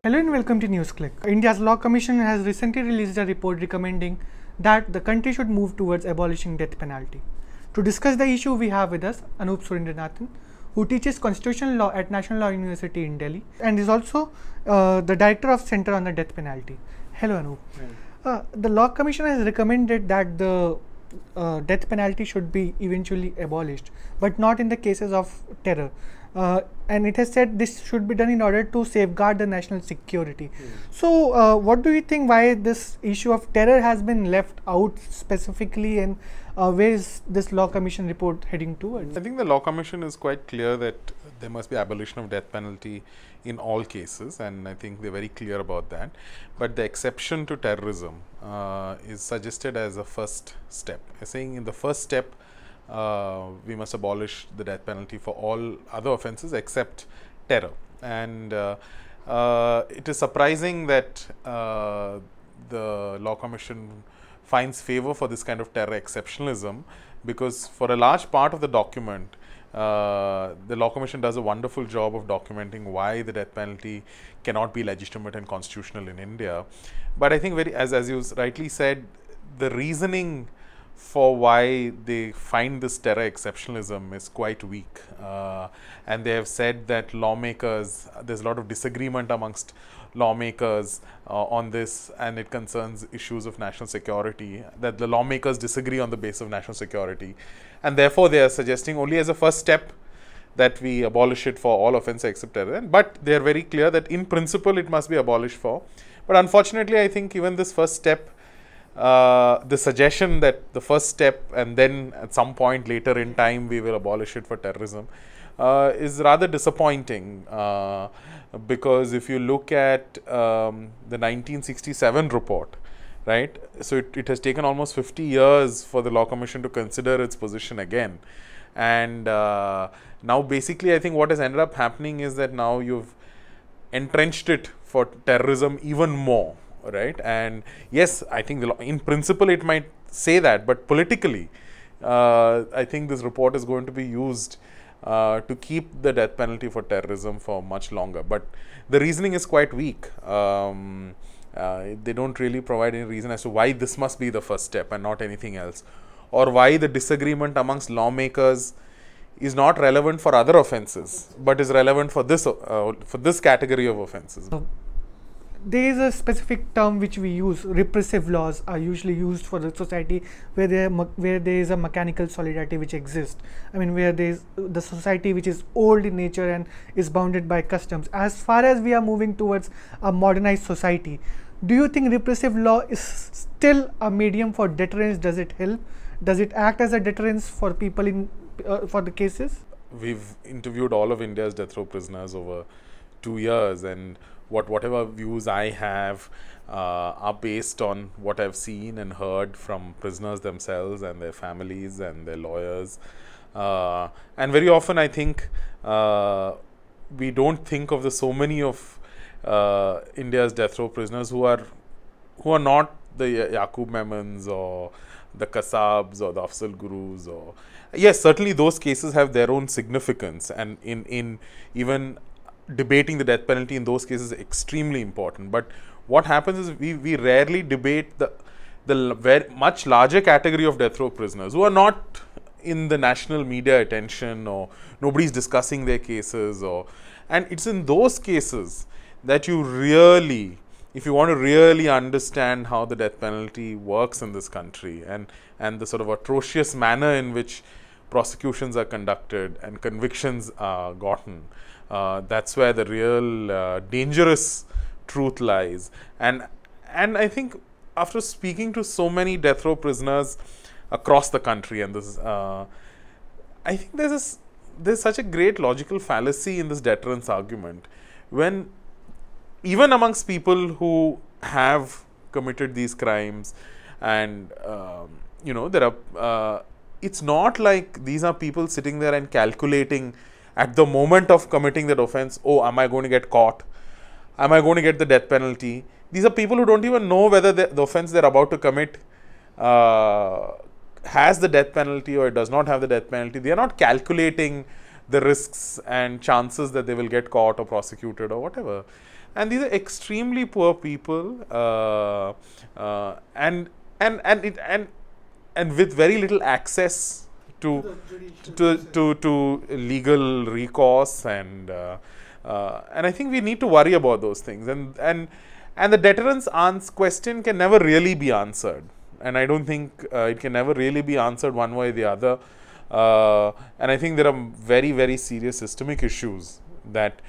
Hello and welcome to Newsclick. India's Law Commission has recently released a report recommending that the country should move towards abolishing death penalty. To discuss the issue, we have with us Anup Surendranath, who teaches constitutional law at National Law University in Delhi and is also the director of Center on the Death Penalty. Hello Anup. The Law Commission has recommended that the death penalty should be eventually abolished, but not in the cases of terror. And it has said this should be done in order to safeguard the national security. So, what do you think why this issue of terror has been left out specifically, and where is this Law Commission report heading towards? I think the Law Commission is quite clear that there must be abolition of death penalty in all cases, and I think they're very clear about that. But the exception to terrorism is suggested as a first step. They're saying in the first step, we must abolish the death penalty for all other offences except terror. And it is surprising that the Law Commission finds favour for this kind of terror exceptionalism, because for a large part of the document, the Law Commission does a wonderful job of documenting why the death penalty cannot be legitimate and constitutional in India. But I think as you rightly said, the reasoning for why they find this terror exceptionalism is quite weak, and they have said that lawmakers, there's a lot of disagreement amongst lawmakers on this, and it concerns issues of national security, that the lawmakers disagree on the basis of national security, and therefore they are suggesting only as a first step that we abolish it for all offences except terror. But they are very clear that in principle it must be abolished for. But unfortunately, I think even this first step, the suggestion that the first step and then at some point later in time we will abolish it for terrorism is rather disappointing, because if you look at the 1967 report, right, so it has taken almost 50 years for the Law Commission to consider its position again, and now basically I think what has ended up happening is that now you've entrenched it for terrorism even more. Right, and yes, I think the law, in principle it might say that, but politically, I think this report is going to be used to keep the death penalty for terrorism for much longer. But the reasoning is quite weak. They don't really provide any reason as to why this must be the first step and not anything else, or why the disagreement amongst lawmakers is not relevant for other offences, but is relevant for this category of offences. There is a specific term which we use. Repressive laws are usually used for the society where there is a mechanical solidarity which exists. I mean, where there is the society which is old in nature and is bounded by customs. As far as we are moving towards a modernized society, do you think repressive law is still a medium for deterrence? Does it help? Does it act as a deterrence for people in for the cases? We've interviewed all of India's death row prisoners over 2 years, and whatever views I have are based on what I've seen and heard from prisoners themselves and their families and their lawyers. And very often I think we don't think of the so many of India's death row prisoners who are not the Yaqub Memons or the Kasabs or the Afzal Gurus. Or yes, certainly those cases have their own significance, and in even debating the death penalty in those cases is extremely important. But what happens is we rarely debate the very much larger category of death row prisoners who are not in the national media attention, or nobody's discussing their cases, and it's in those cases that you really, if you want to really understand how the death penalty works in this country, and the sort of atrocious manner in which prosecutions are conducted and convictions are gotten, that's where the real dangerous truth lies. And I think after speaking to so many death row prisoners across the country, and this, I think there's such a great logical fallacy in this deterrence argument, when even amongst people who have committed these crimes, and there are it's not like these are people sitting there and calculating at the moment of committing that offense, oh, am I going to get caught? Am I going to get the death penalty? These are people who don't even know whether the offense they're about to commit has the death penalty or it does not have the death penalty. They are not calculating the risks and chances that they will get caught or prosecuted or whatever. and these are extremely poor people, and with very little access to legal recourse, and I think we need to worry about those things, and the deterrence question can never really be answered, and I don't think it can never really be answered one way or the other, and I think there are very, very serious systemic issues that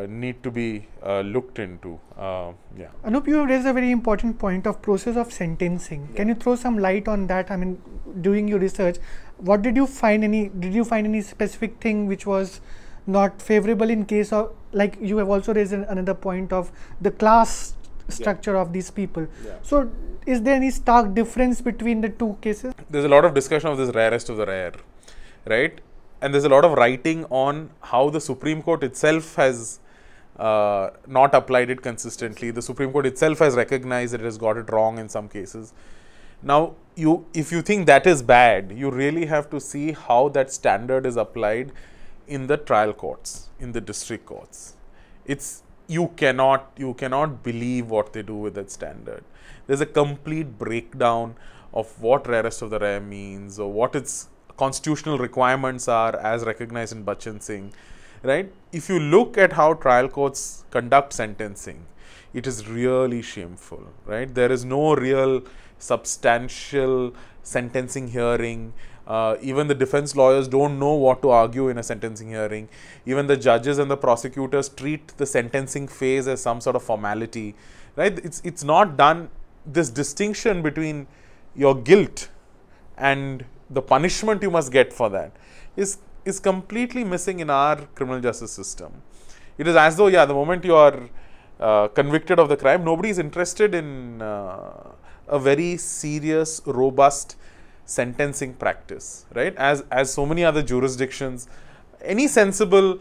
need to be looked into. Yeah. Anup, you raised a very important point of process of sentencing. Can you throw some light on that? I mean, doing your research, what did you find any specific thing which was not favorable in case of, like you have also raised another point of the class structure of these people. So is there any stark difference between the two cases? There's a lot of discussion of this rarest of the rare, right? And there's a lot of writing on how the Supreme Court itself has not applied it consistently. The Supreme Court itself has recognized that it has got it wrong in some cases. Now, if you think that is bad, you really have to see how that standard is applied in the trial courts, in the district courts. You cannot believe what they do with that standard. There's a complete breakdown of what rarest of the rare means, or what its constitutional requirements are as recognized in Bachchan Singh, right? If you look at how trial courts conduct sentencing, it is really shameful, right? There is no real substantial sentencing hearing. Even the defense lawyers don't know what to argue in a sentencing hearing. Even the judges and the prosecutors treat the sentencing phase as some sort of formality, right? It's not done. This distinction between your guilt and the punishment you must get for that is completely missing in our criminal justice system. It is as though, the moment you are convicted of the crime, nobody is interested in a very serious, robust sentencing practice, right? As so many other jurisdictions, any sensible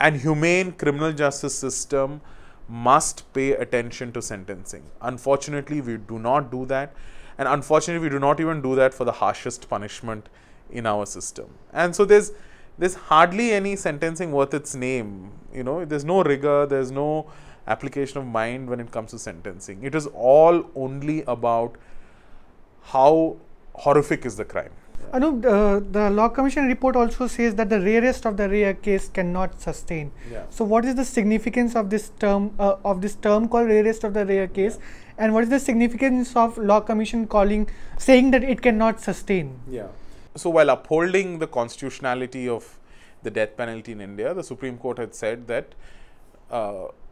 and humane criminal justice system must pay attention to sentencing. Unfortunately, we do not do that. And unfortunately, we do not even do that for the harshest punishment in our system. And so there's hardly any sentencing worth its name. You know, there's no rigor, there's no application of mind when it comes to sentencing. It is all only about how horrific is the crime. Anup, the Law Commission report also says that the rarest of the rare case cannot sustain. So what is the significance of this term called rarest of the rare case, and what is the significance of Law Commission saying that it cannot sustain? So while upholding the constitutionality of the death penalty in India, the Supreme Court had said that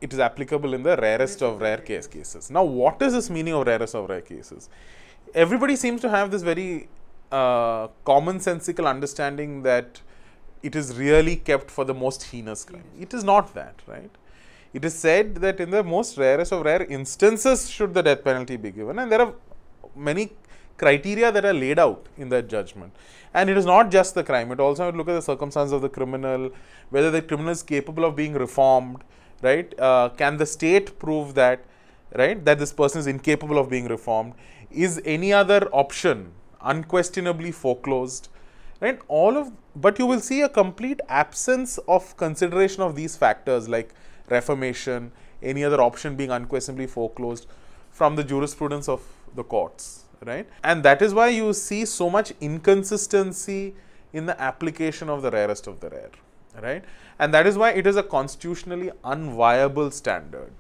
it is applicable in the rarest of rare cases. Now, what is this meaning of rarest of rare cases? Everybody seems to have this very commonsensical understanding that it is really kept for the most heinous crime. It is not that, right? It is said that in the most rarest of rare instances should the death penalty be given, and there are many criteria that are laid out in that judgment. And it is not just the crime, it also would look at the circumstances of the criminal, whether the criminal is capable of being reformed, right? Can the state prove that, right, that this person is incapable of being reformed? Is any other option unquestionably foreclosed, right? But you will see a complete absence of consideration of these factors like reformation, any other option being unquestionably foreclosed from the jurisprudence of the courts, right? And that is why you see so much inconsistency in the application of the rarest of the rare, right? And that is why it is a constitutionally unviable standard,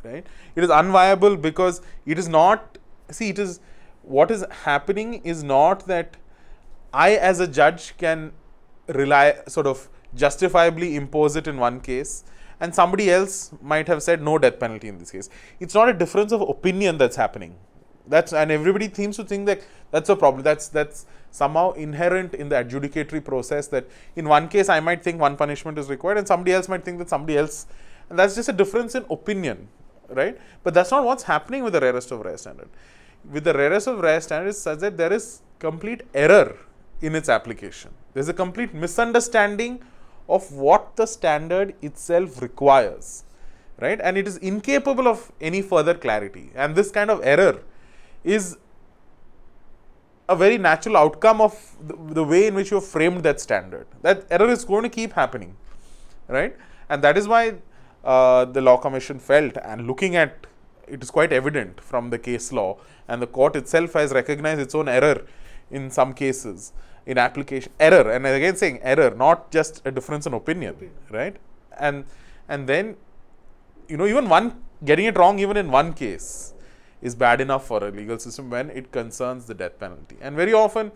right? It is unviable because it is not, what is happening is not that I as a judge can justifiably impose it in one case, and somebody else might have said no death penalty in this case. It's not a difference of opinion that's happening. And everybody seems to think that that's a problem. That's somehow inherent in the adjudicatory process, that in one case I might think one punishment is required and somebody else might think that somebody else, and that's just a difference in opinion, right? But that's not what's happening with the rarest of rare standard. With the rarest of rare standard, it's such that there is complete error in its application. There's a complete misunderstanding of what the standard itself requires, right? And it is incapable of any further clarity. And this kind of error is a very natural outcome of the way in which you have framed that standard. That error is going to keep happening, right? And that is why the Law Commission felt, and looking at it is quite evident from the case law, and the court itself has recognized its own error in some cases in application. Error, and again saying error, not just a difference in opinion, right? And then, you know, even one getting it wrong even in one case is bad enough for a legal system when it concerns the death penalty. And very often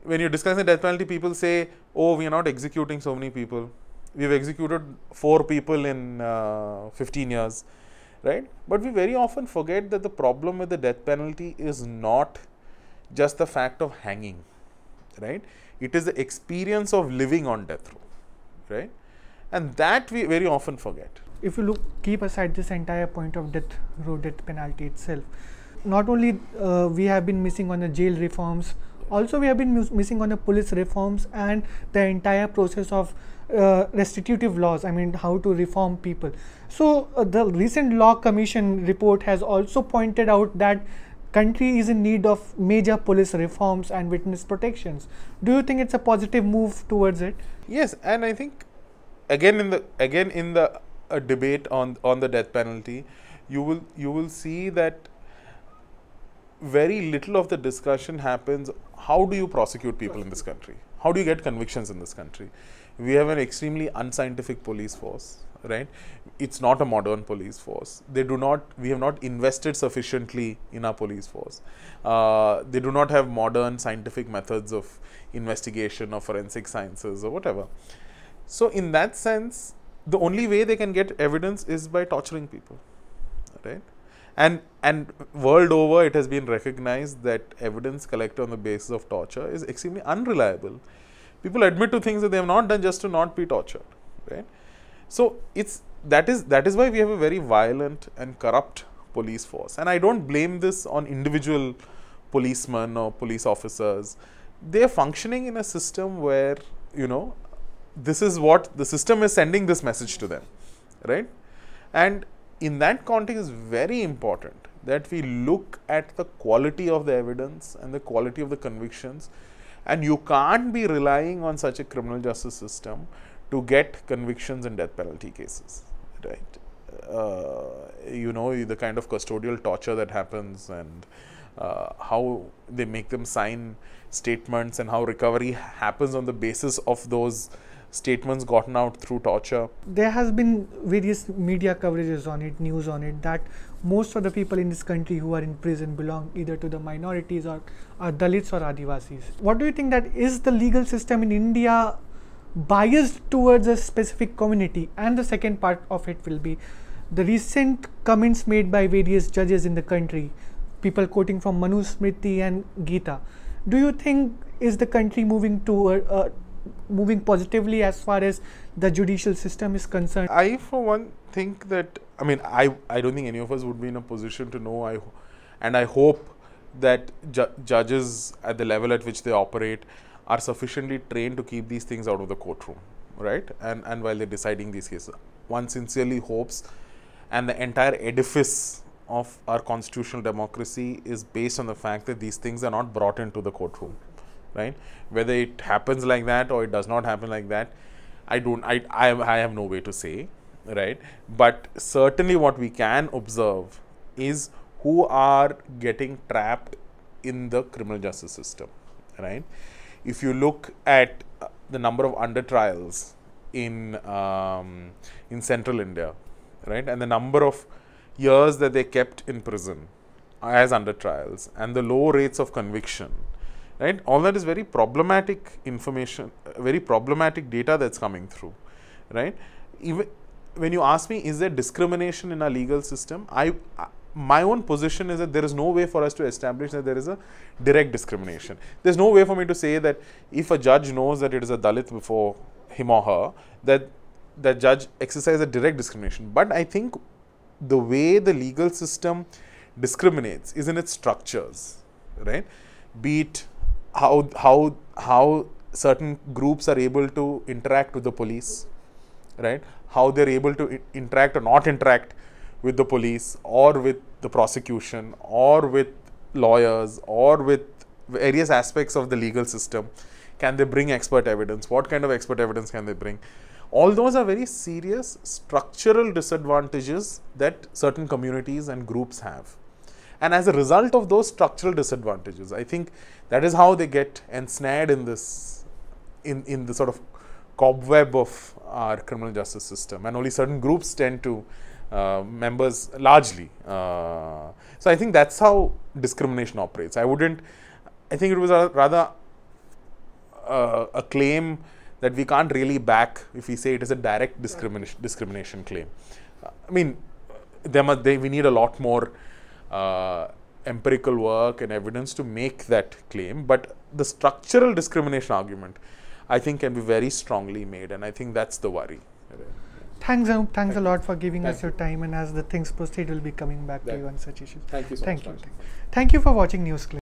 when you're discussing the death penalty, people say, oh, we are not executing so many people. We've executed 4 people in 15 years, right? But we very often forget that the problem with the death penalty is not just the fact of hanging, right? It is the experience of living on death row, right? And that we very often forget. If you keep aside this entire point of death row, death penalty itself, not only we have been missing on the jail reforms, also we have been missing on the police reforms and the entire process of restitutive laws, I mean how to reform people. So the recent Law Commission report has also pointed out that country is in need of major police reforms and witness protections. Do you think it's a positive move towards it? Yes, and I think again in the debate on the death penalty, you will see that very little of the discussion happens. How do you prosecute people in this country? How do you get convictions in this country? We have an extremely unscientific police force, right? It's not a modern police force. We have not invested sufficiently in our police force. They do not have modern scientific methods of investigation or forensic sciences or whatever. So in that sense, the only way they can get evidence is by torturing people, right? And world over, it has been recognized that evidence collected on the basis of torture is extremely unreliable. People admit to things that they have not done just to not be tortured, right? So that is why we have a very violent and corrupt police force. And I don't blame this on individual policemen or police officers. They are functioning in a system where, you know, this is what the system is sending this message to them, right? And in that context, it's very important that we look at the quality of the evidence and the quality of the convictions. And you can't be relying on such a criminal justice system to get convictions in death penalty cases, right? You know, the kind of custodial torture that happens, and how they make them sign statements, and how recovery happens on the basis of those statements gotten out through torture. There has been various media coverages on it, news on it, that most of the people in this country who are in prison belong either to the minorities or are Dalits or Adivasis. What do you think, that is the legal system in India biased towards a specific community? And the second part of it will be the recent comments made by various judges in the country, people quoting from Manu Smriti and Gita. Do you think is the country moving toward moving positively as far as the judicial system is concerned? I, for one, think that, I mean, I don't think any of us would be in a position to know. I hope that judges at the level at which they operate are sufficiently trained to keep these things out of the courtroom, right? And while they're deciding these cases, one sincerely hopes, and the entire edifice of our constitutional democracy is based on the fact that these things are not brought into the courtroom, right? Whether it happens like that or it does not happen like that, I have no way to say, right? But certainly what we can observe is who are getting trapped in the criminal justice system, right? If you look at the number of under trials in central India, right, and the number of years that they kept in prison as under trials, and the low rates of conviction, right, all that is very problematic information, very problematic data that's coming through, right? Even when you ask me, is there discrimination in our legal system, my own position is that there is no way for us to establish that there is a direct discrimination. There's no way for me to say that if a judge knows that it is a Dalit before him or her, that the judge exercises a direct discrimination. But I think the way the legal system discriminates is in its structures, right? Be it how certain groups are able to interact with the police, right? How they're able to interact or not interact with the police, or with the prosecution, or with lawyers, or with various aspects of the legal system. Can they bring expert evidence? What kind of expert evidence can they bring? all those are very serious structural disadvantages that certain communities and groups have. And as a result of those structural disadvantages, I think that is how they get ensnared in this, in the sort of cobweb of our criminal justice system, and only certain groups tend to, members largely. So I think that's how discrimination operates. I think it was rather a claim that we can't really back if we say it is a direct discrimination claim. I mean, we need a lot more empirical work and evidence to make that claim, but the structural discrimination argument, I think, can be very strongly made, and I think that's the worry. Thanks, Anup. Thanks a lot for giving us your time, and as the things proceed, we'll be coming back to you on such issues. Thank you so much. Thank you for watching Newsclick.